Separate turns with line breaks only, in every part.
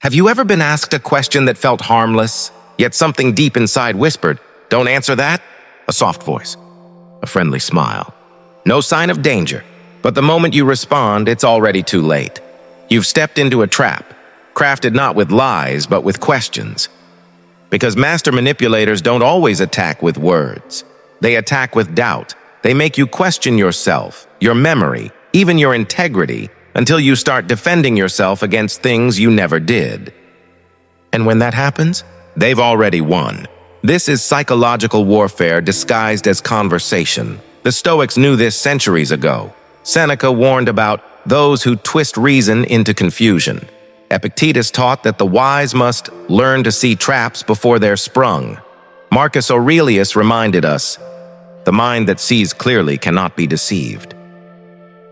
Have you ever been asked a question that felt harmless, yet something deep inside whispered, "Don't answer that"? A soft voice, a friendly smile. No sign of danger, but the moment you respond, it's already too late. You've stepped into a trap, crafted not with lies, but with questions. Because master manipulators don't always attack with words. They attack with doubt. They make you question yourself, your memory, even your integrity, until you start defending yourself against things you never did. And when that happens, they've already won. This is psychological warfare disguised as conversation. The Stoics knew this centuries ago. Seneca warned about those who twist reason into confusion. Epictetus taught that the wise must learn to see traps before they're sprung. Marcus Aurelius reminded us, the mind that sees clearly cannot be deceived.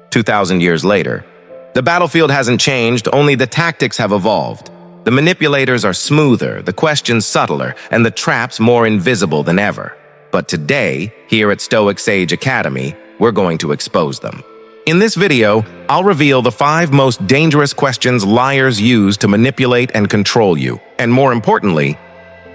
2,000 years later, the battlefield hasn't changed, only the tactics have evolved. The manipulators are smoother, the questions subtler, and the traps more invisible than ever. But today, here at Stoic Sage Academy, we're going to expose them. In this video, I'll reveal the 5 most dangerous questions liars use to manipulate and control you. And more importantly,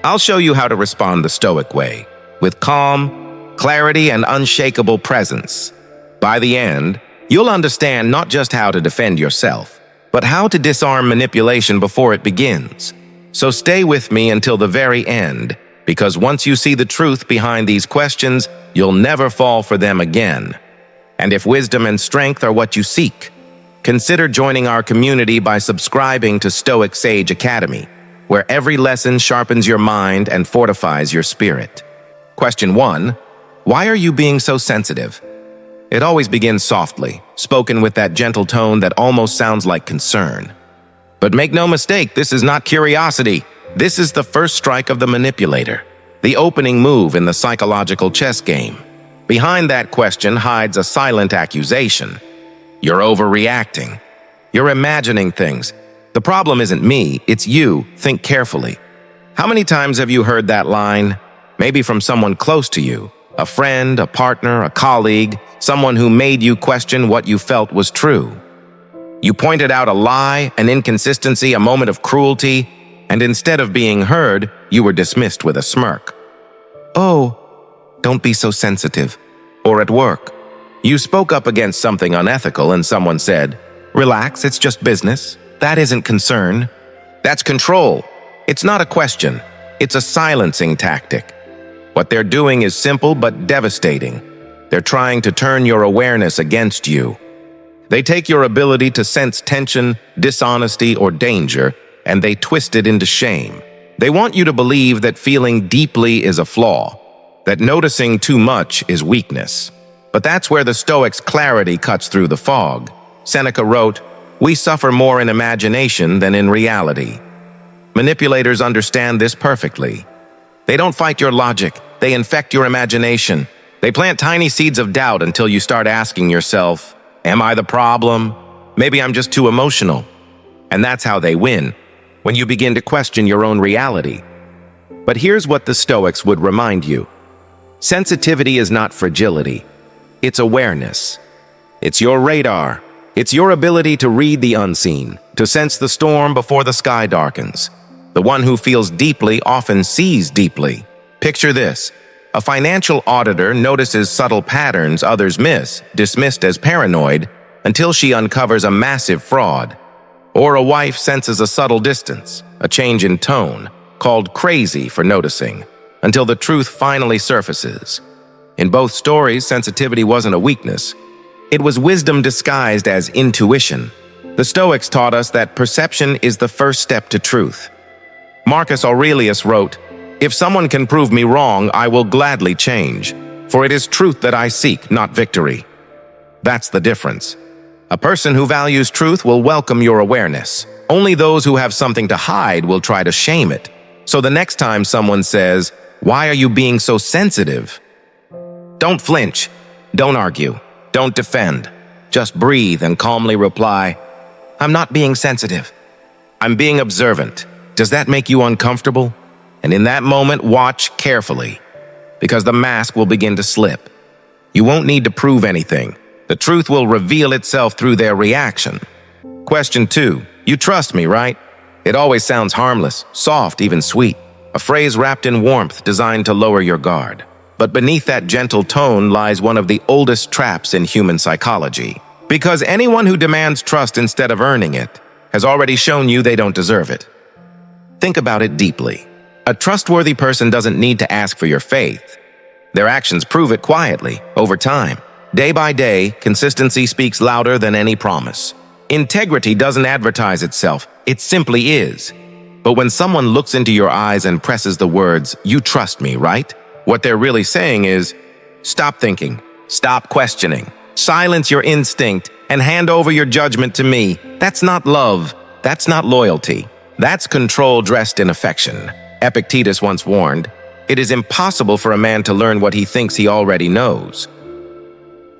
I'll show you how to respond the Stoic way, with calm, clarity, and unshakable presence. By the end, you'll understand not just how to defend yourself, but how to disarm manipulation before it begins. So stay with me until the very end, because once you see the truth behind these questions, you'll never fall for them again. And if wisdom and strength are what you seek, consider joining our community by subscribing to Stoic Sage Academy, where every lesson sharpens your mind and fortifies your spirit. Question 1. Why are you being so sensitive? It always begins softly, spoken with that gentle tone that almost sounds like concern. But make no mistake, this is not curiosity. This is the first strike of the manipulator, the opening move in the psychological chess game. Behind that question hides a silent accusation. You're overreacting. You're imagining things. The problem isn't me, it's you. Think carefully. How many times have you heard that line? Maybe from someone close to you, a friend, a partner, a colleague, someone who made you question what you felt was true. You pointed out a lie, an inconsistency, a moment of cruelty, and instead of being heard, you were dismissed with a smirk. Oh, don't be so sensitive. Or at work, you spoke up against something unethical and someone said, "Relax, it's just business." That isn't concern. That's control. It's not a question. It's a silencing tactic. What they're doing is simple but devastating. They're trying to turn your awareness against you. They take your ability to sense tension, dishonesty, or danger, and they twist it into shame. They want you to believe that feeling deeply is a flaw, that noticing too much is weakness. But that's where the Stoics' clarity cuts through the fog. Seneca wrote, "We suffer more in imagination than in reality." Manipulators understand this perfectly. They don't fight your logic, they infect your imagination. They plant tiny seeds of doubt until you start asking yourself, "Am I the problem? Maybe I'm just too emotional." And that's how they win, when you begin to question your own reality. But here's what the Stoics would remind you. Sensitivity is not fragility. It's awareness. It's your radar. It's your ability to read the unseen, to sense the storm before the sky darkens. The one who feels deeply often sees deeply. Picture this. A financial auditor notices subtle patterns others miss, dismissed as paranoid, until she uncovers a massive fraud. Or a wife senses a subtle distance, a change in tone, called crazy for noticing, until the truth finally surfaces. In both stories, sensitivity wasn't a weakness. It was wisdom disguised as intuition. The Stoics taught us that perception is the first step to truth. Marcus Aurelius wrote, "If someone can prove me wrong, I will gladly change, for it is truth that I seek, not victory." That's the difference. A person who values truth will welcome your awareness. Only those who have something to hide will try to shame it. So the next time someone says, "Why are you being so sensitive?" don't flinch, don't argue, don't defend. Just breathe and calmly reply, "I'm not being sensitive. I'm being observant. Does that make you uncomfortable?" And in that moment, watch carefully, because the mask will begin to slip. You won't need to prove anything. The truth will reveal itself through their reaction. Question 2. You trust me, right? It always sounds harmless, soft, even sweet. A phrase wrapped in warmth designed to lower your guard. But beneath that gentle tone lies one of the oldest traps in human psychology. Because anyone who demands trust instead of earning it has already shown you they don't deserve it. Think about it deeply. A trustworthy person doesn't need to ask for your faith. Their actions prove it quietly, over time. Day by day, consistency speaks louder than any promise. Integrity doesn't advertise itself, it simply is. But when someone looks into your eyes and presses the words, "You trust me, right?" what they're really saying is, stop thinking, stop questioning, silence your instinct, and hand over your judgment to me. That's not love. That's not loyalty. That's control dressed in affection. Epictetus once warned, "It is impossible for a man to learn what he thinks he already knows."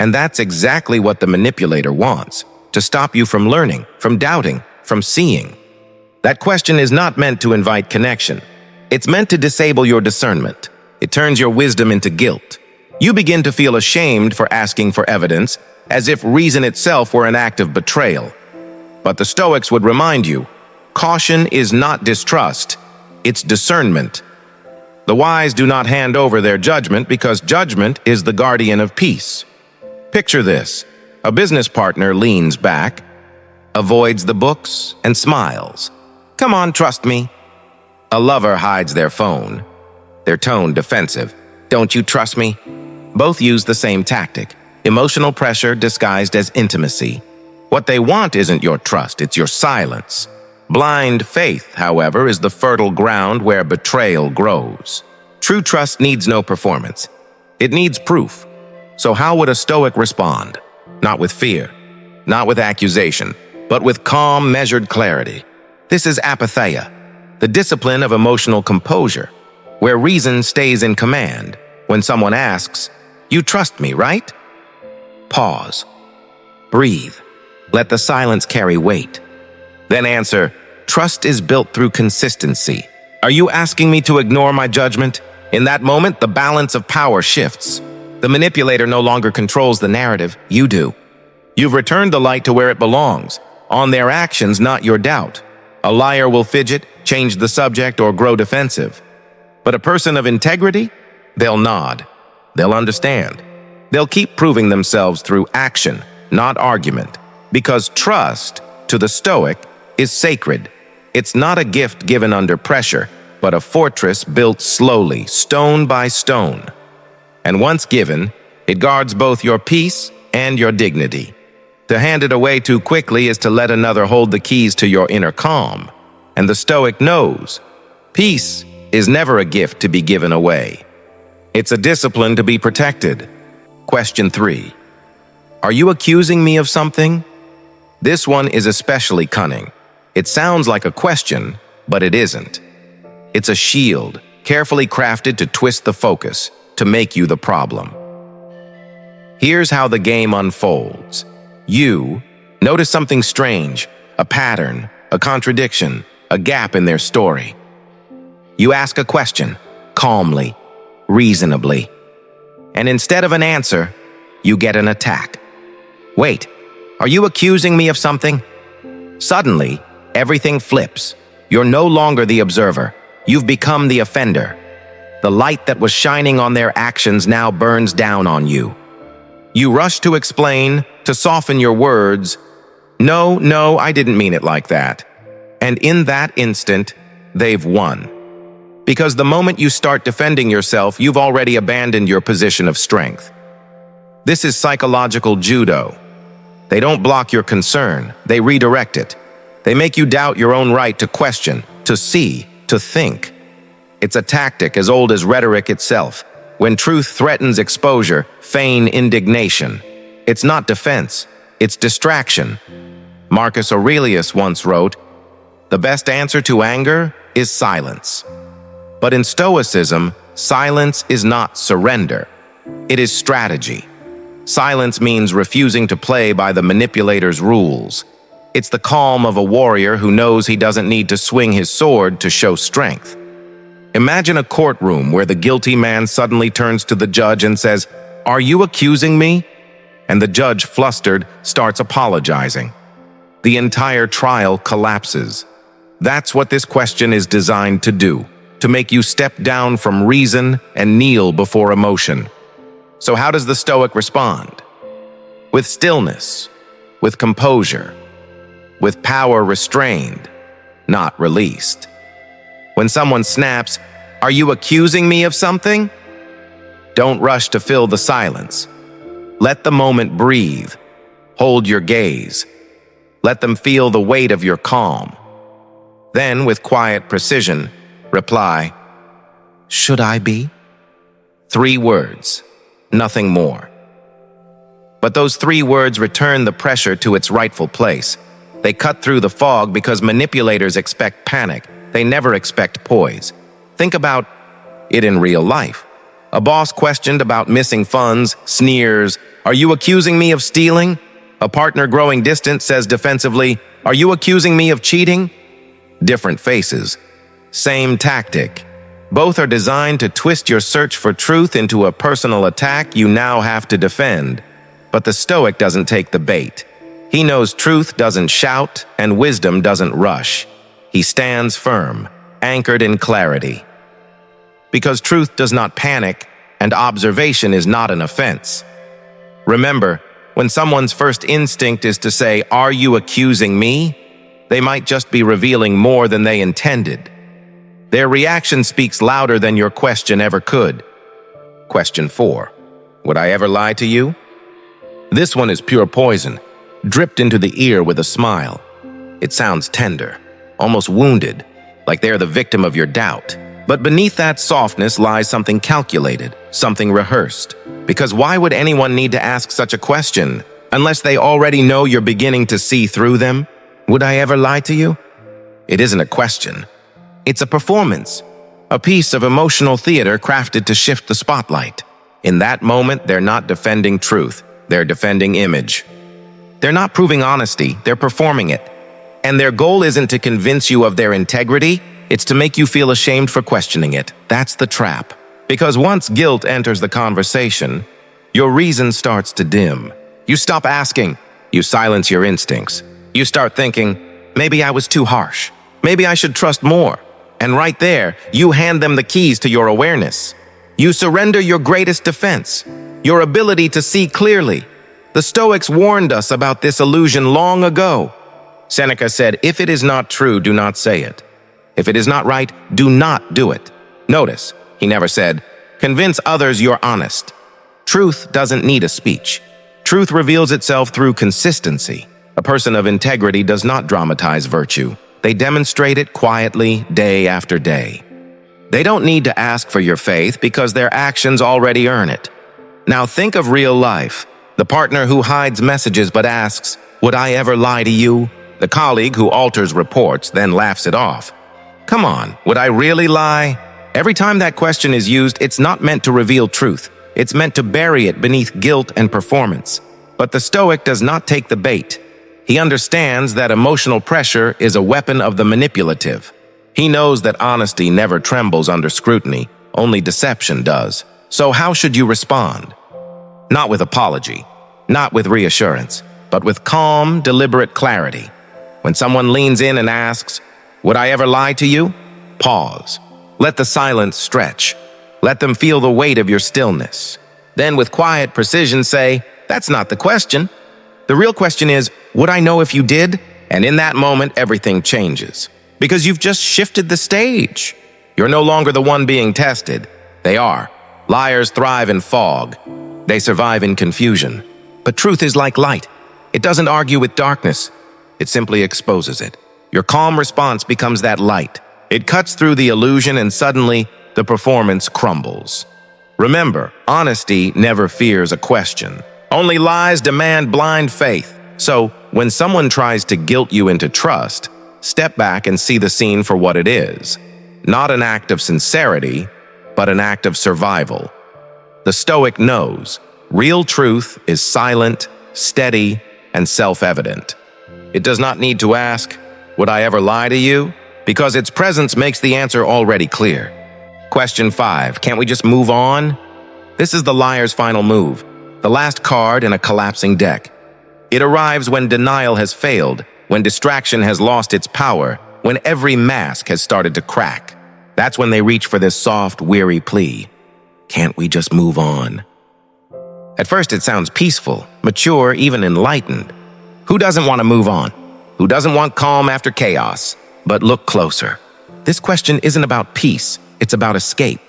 And that's exactly what the manipulator wants, to stop you from learning, from doubting, from seeing. That question is not meant to invite connection. It's meant to disable your discernment. It turns your wisdom into guilt. You begin to feel ashamed for asking for evidence, as if reason itself were an act of betrayal. But the Stoics would remind you, caution is not distrust, it's discernment. The wise do not hand over their judgment because judgment is the guardian of peace. Picture this. A business partner leans back, avoids the books, and smiles. "Come on, trust me." A lover hides their phone, their tone defensive. "Don't you trust me?" Both use the same tactic, emotional pressure disguised as intimacy. What they want isn't your trust, it's your silence. Blind faith, however, is the fertile ground where betrayal grows. True trust needs no performance. It needs proof. So how would a Stoic respond? Not with fear, not with accusation, but with calm, measured clarity. This is apatheia, the discipline of emotional composure, where reason stays in command. When someone asks, "You trust me, right?" Pause. Breathe. Let the silence carry weight. Then answer, "Trust is built through consistency. Are you asking me to ignore my judgment?" In that moment, the balance of power shifts. The manipulator no longer controls the narrative, you do. You've returned the light to where it belongs, on their actions, not your doubt. A liar will fidget, change the subject, or grow defensive. But a person of integrity? They'll nod. They'll understand. They'll keep proving themselves through action, not argument. Because trust, to the Stoic, is sacred. It's not a gift given under pressure, but a fortress built slowly, stone by stone. And once given, it guards both your peace and your dignity. To hand it away too quickly is to let another hold the keys to your inner calm. And the Stoic knows, peace is never a gift to be given away. It's a discipline to be protected. Question 3. Are you accusing me of something? This one is especially cunning. It sounds like a question, but it isn't. It's a shield, carefully crafted to twist the focus, to make you the problem. Here's how the game unfolds. You notice something strange, a pattern, a contradiction, a gap in their story. You ask a question, calmly, reasonably. And instead of an answer, you get an attack. Wait, are you accusing me of something? Suddenly, everything flips. You're no longer the observer. You've become the offender. The light that was shining on their actions now burns down on you. You rush to explain, to soften your words. No, I didn't mean it like that. And in that instant, they've won. Because the moment you start defending yourself, you've already abandoned your position of strength. This is psychological judo. They don't block your concern, they redirect it. They make you doubt your own right to question, to see, to think. It's a tactic as old as rhetoric itself. When truth threatens exposure, feign indignation. It's not defense, it's distraction. Marcus Aurelius once wrote, "The best answer to anger is silence." But in Stoicism, silence is not surrender. It is strategy. Silence means refusing to play by the manipulator's rules. It's the calm of a warrior who knows he doesn't need to swing his sword to show strength. Imagine a courtroom where the guilty man suddenly turns to the judge and says, "Are you accusing me?" And the judge, flustered, starts apologizing. The entire trial collapses. That's what this question is designed to do, to make you step down from reason and kneel before emotion. So how does the Stoic respond? With stillness, with composure, with power restrained, not released. When someone snaps, "Are you accusing me of something?" Don't rush to fill the silence. Let the moment breathe. Hold your gaze. Let them feel the weight of your calm. Then, with quiet precision, reply, "Should I be?" 3 words, nothing more. But those 3 words return the pressure to its rightful place. They cut through the fog because manipulators expect panic. They never expect poise. Think about it in real life. A boss questioned about missing funds, sneers, "Are you accusing me of stealing?" A partner growing distant says defensively, "Are you accusing me of cheating?" Different faces, same tactic. Both are designed to twist your search for truth into a personal attack you now have to defend. But the Stoic doesn't take the bait. He knows truth doesn't shout and wisdom doesn't rush. He stands firm, anchored in clarity. Because truth does not panic and observation is not an offense. Remember, when someone's first instinct is to say, "Are you accusing me?" they might just be revealing more than they intended. Their reaction speaks louder than your question ever could. Question 4. Would I ever lie to you? This one is pure poison, dripped into the ear with a smile. It sounds tender, almost wounded, like they're the victim of your doubt. But beneath that softness lies something calculated, something rehearsed. Because why would anyone need to ask such a question unless they already know you're beginning to see through them? Would I ever lie to you? It isn't a question. It's a performance, a piece of emotional theater crafted to shift the spotlight. In that moment, they're not defending truth. They're defending image. They're not proving honesty. They're performing it. And their goal isn't to convince you of their integrity. It's to make you feel ashamed for questioning it. That's the trap. Because once guilt enters the conversation, your reason starts to dim. You stop asking. You silence your instincts. You start thinking, maybe I was too harsh. Maybe I should trust more. And right there, you hand them the keys to your awareness. You surrender your greatest defense, your ability to see clearly. The Stoics warned us about this illusion long ago. Seneca said, "If it is not true, do not say it. If it is not right, do not do it." Notice, he never said, "Convince others you're honest." Truth doesn't need a speech. Truth reveals itself through consistency. A person of integrity does not dramatize virtue. They demonstrate it quietly, day after day. They don't need to ask for your faith because their actions already earn it. Now think of real life. The partner who hides messages but asks, "Would I ever lie to you?" The colleague who alters reports, then laughs it off. Come on, would I really lie? Every time that question is used, it's not meant to reveal truth. It's meant to bury it beneath guilt and performance. But the Stoic does not take the bait. He understands that emotional pressure is a weapon of the manipulative. He knows that honesty never trembles under scrutiny, only deception does. So how should you respond? Not with apology, not with reassurance, but with calm, deliberate clarity. When someone leans in and asks, "Would I ever lie to you?" Pause. Let the silence stretch. Let them feel the weight of your stillness. Then with quiet precision say, "That's not the question. The real question is, would I know if you did?" And in that moment, everything changes. Because you've just shifted the stage. You're no longer the one being tested. They are. Liars thrive in fog. They survive in confusion. But truth is like light. It doesn't argue with darkness. It simply exposes it. Your calm response becomes that light. It cuts through the illusion and suddenly the performance crumbles. Remember, honesty never fears a question. Only lies demand blind faith. So, when someone tries to guilt you into trust, step back and see the scene for what it is. Not an act of sincerity, but an act of survival. The Stoic knows real truth is silent, steady, and self-evident. It does not need to ask, "Would I ever lie to you?" because its presence makes the answer already clear. Question 5. Can't we just move on? This is the liar's final move, the last card in a collapsing deck. It arrives when denial has failed, when distraction has lost its power, when every mask has started to crack. That's when they reach for this soft, weary plea. Can't we just move on? At first it sounds peaceful, mature, even enlightened. Who doesn't want to move on? Who doesn't want calm after chaos? But look closer. This question isn't about peace, it's about escape.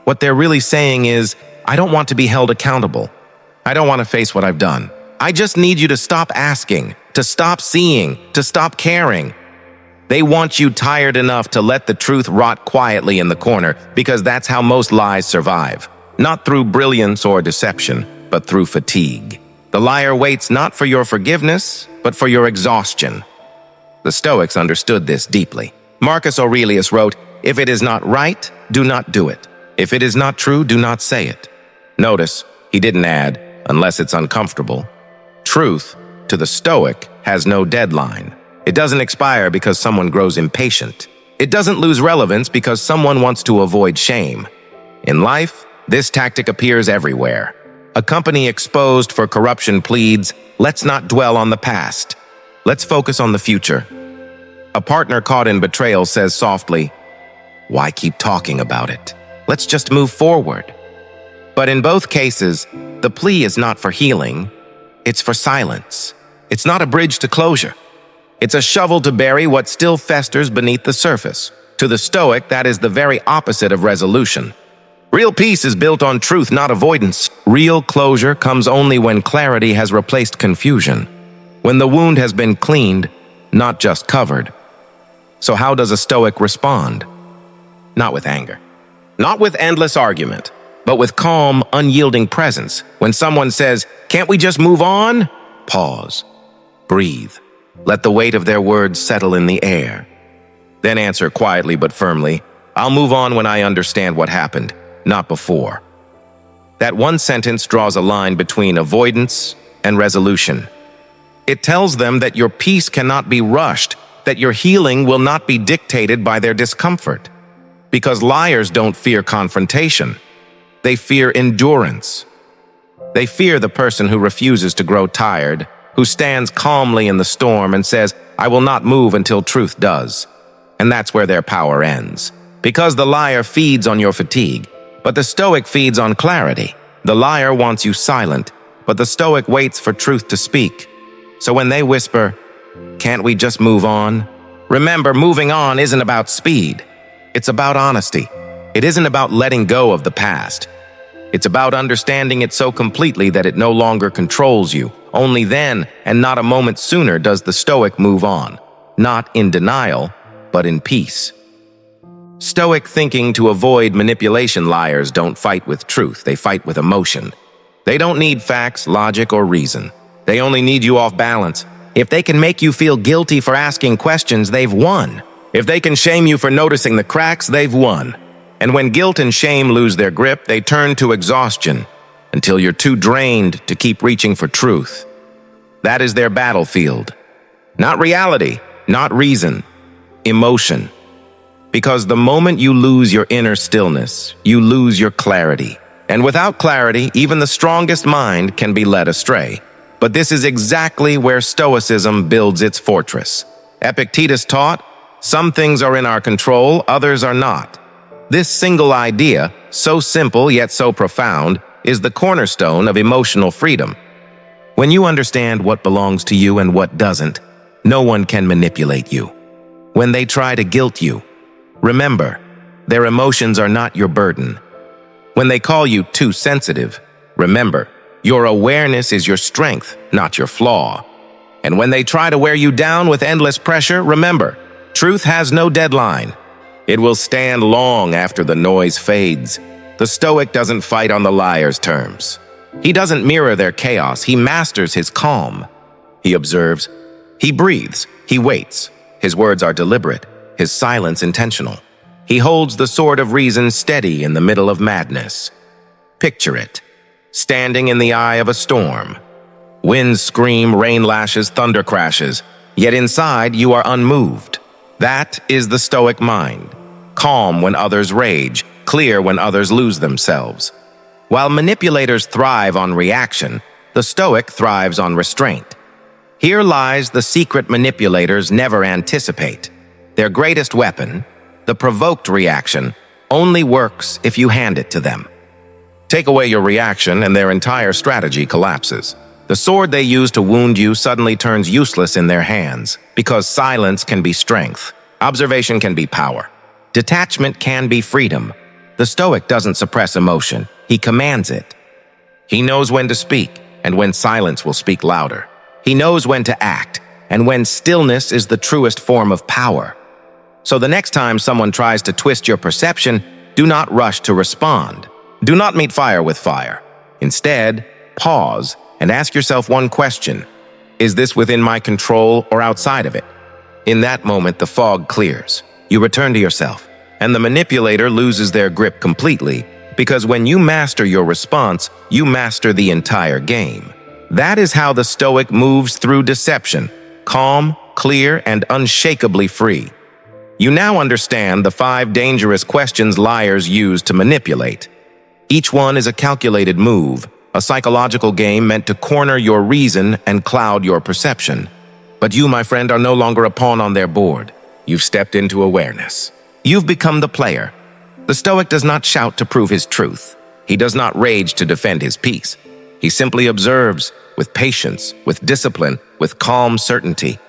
What they're really saying is, I don't want to be held accountable. I don't want to face what I've done. I just need you to stop asking, to stop seeing, to stop caring. They want you tired enough to let the truth rot quietly in the corner, because that's how most lies survive. Not through brilliance or deception, but through fatigue. The liar waits not for your forgiveness, but for your exhaustion. The Stoics understood this deeply. Marcus Aurelius wrote, "If it is not right, do not do it. If it is not true, do not say it." Notice, he didn't add, unless it's uncomfortable. Truth, to the Stoic, has no deadline. It doesn't expire because someone grows impatient. It doesn't lose relevance because someone wants to avoid shame. In life, this tactic appears everywhere. A company exposed for corruption pleads, "Let's not dwell on the past. Let's focus on the future." A partner caught in betrayal says softly, "Why keep talking about it? Let's just move forward." But in both cases, the plea is not for healing, it's for silence. It's not a bridge to closure. It's a shovel to bury what still festers beneath the surface. To the Stoic, that is the very opposite of resolution. Real peace is built on truth, not avoidance. Real closure comes only when clarity has replaced confusion, when the wound has been cleaned, not just covered. So how does a Stoic respond? Not with anger, not with endless argument, but with calm, unyielding presence. When someone says, "Can't we just move on?" Pause. Breathe. Let the weight of their words settle in the air. Then answer quietly but firmly, "I'll move on when I understand what happened, not before." That one sentence draws a line between avoidance and resolution. It tells them that your peace cannot be rushed, that your healing will not be dictated by their discomfort. Because liars don't fear confrontation. They fear endurance. They fear the person who refuses to grow tired, who stands calmly in the storm and says, "I will not move until truth does." And that's where their power ends. Because the liar feeds on your fatigue, but the Stoic feeds on clarity. The liar wants you silent, but the Stoic waits for truth to speak. So when they whisper, "Can't we just move on?" remember, moving on isn't about speed. It's about honesty. It isn't about letting go of the past. It's about understanding it so completely that it no longer controls you. Only then, and not a moment sooner, does the Stoic move on. Not in denial, but in peace. Stoic thinking to avoid manipulation liars don't fight with truth, they fight with emotion. They don't need facts, logic, or reason. They only need you off balance. If they can make you feel guilty for asking questions, they've won. If they can shame you for noticing the cracks, they've won. And when guilt and shame lose their grip, they turn to exhaustion until you're too drained to keep reaching for truth. That is their battlefield. Not reality, not reason, emotion. Because the moment you lose your inner stillness, you lose your clarity. And without clarity, even the strongest mind can be led astray. But this is exactly where Stoicism builds its fortress. Epictetus taught, "Some things are in our control, others are not." This single idea, so simple yet so profound, is the cornerstone of emotional freedom. When you understand what belongs to you and what doesn't, no one can manipulate you. When they try to guilt you, remember, their emotions are not your burden. When they call you too sensitive, remember, your awareness is your strength, not your flaw. And when they try to wear you down with endless pressure, remember, truth has no deadline. It will stand long after the noise fades. The Stoic doesn't fight on the liar's terms. He doesn't mirror their chaos, he masters his calm. He observes, he breathes, he waits. His words are deliberate, his silence intentional. He holds the sword of reason steady in the middle of madness. Picture it, standing in the eye of a storm. Winds scream, rain lashes, thunder crashes, yet inside you are unmoved. That is the Stoic mind. Calm when others rage, clear when others lose themselves. While manipulators thrive on reaction, the Stoic thrives on restraint. Here lies the secret manipulators never anticipate. Their greatest weapon, the provoked reaction, only works if you hand it to them. Take away your reaction and their entire strategy collapses. The sword they use to wound you suddenly turns useless in their hands, because silence can be strength, observation can be power, detachment can be freedom. The Stoic doesn't suppress emotion, he commands it. He knows when to speak, and when silence will speak louder. He knows when to act, and when stillness is the truest form of power. So the next time someone tries to twist your perception, do not rush to respond. Do not meet fire with fire. Instead, pause and ask yourself one question. Is this within my control or outside of it? In that moment, the fog clears. You return to yourself, and the manipulator loses their grip completely, because when you master your response, you master the entire game. That is how the Stoic moves through deception, calm, clear, and unshakably free. You now understand the 5 dangerous questions liars use to manipulate. Each one is a calculated move, a psychological game meant to corner your reason and cloud your perception. But you, my friend, are no longer a pawn on their board. You've stepped into awareness. You've become the player. The Stoic does not shout to prove his truth. He does not rage to defend his peace. He simply observes, with patience, with discipline, with calm certainty.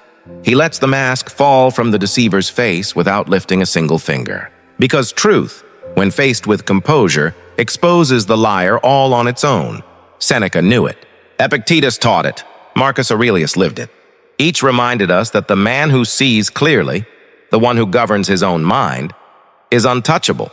He lets the mask fall from the deceiver's face without lifting a single finger. Because truth, when faced with composure, exposes the liar all on its own. Seneca knew it. Epictetus taught it. Marcus Aurelius lived it. Each reminded us that the man who sees clearly, the one who governs his own mind, is untouchable.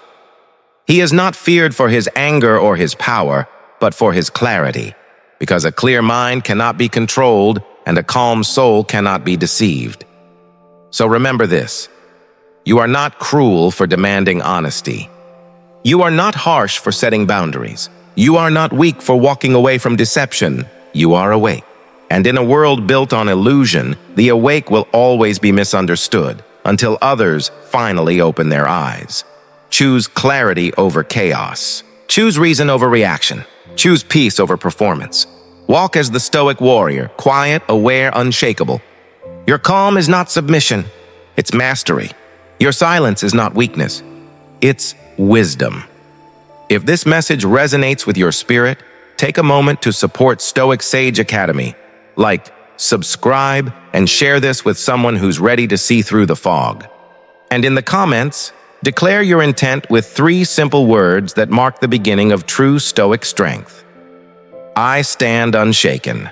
He is not feared for his anger or his power, but for his clarity, because a clear mind cannot be controlled and a calm soul cannot be deceived. So remember this: you are not cruel for demanding honesty. You are not harsh for setting boundaries. You are not weak for walking away from deception. You are awake. And in a world built on illusion, the awake will always be misunderstood until others finally open their eyes. Choose clarity over chaos. Choose reason over reaction. Choose peace over performance. Walk as the Stoic warrior, quiet, aware, unshakable. Your calm is not submission, it's mastery. Your silence is not weakness, it's wisdom. If this message resonates with your spirit, take a moment to support Stoic Sage Academy. Like, subscribe, and share this with someone who's ready to see through the fog. And in the comments, declare your intent with 3 simple words that mark the beginning of true Stoic strength. I stand unshaken.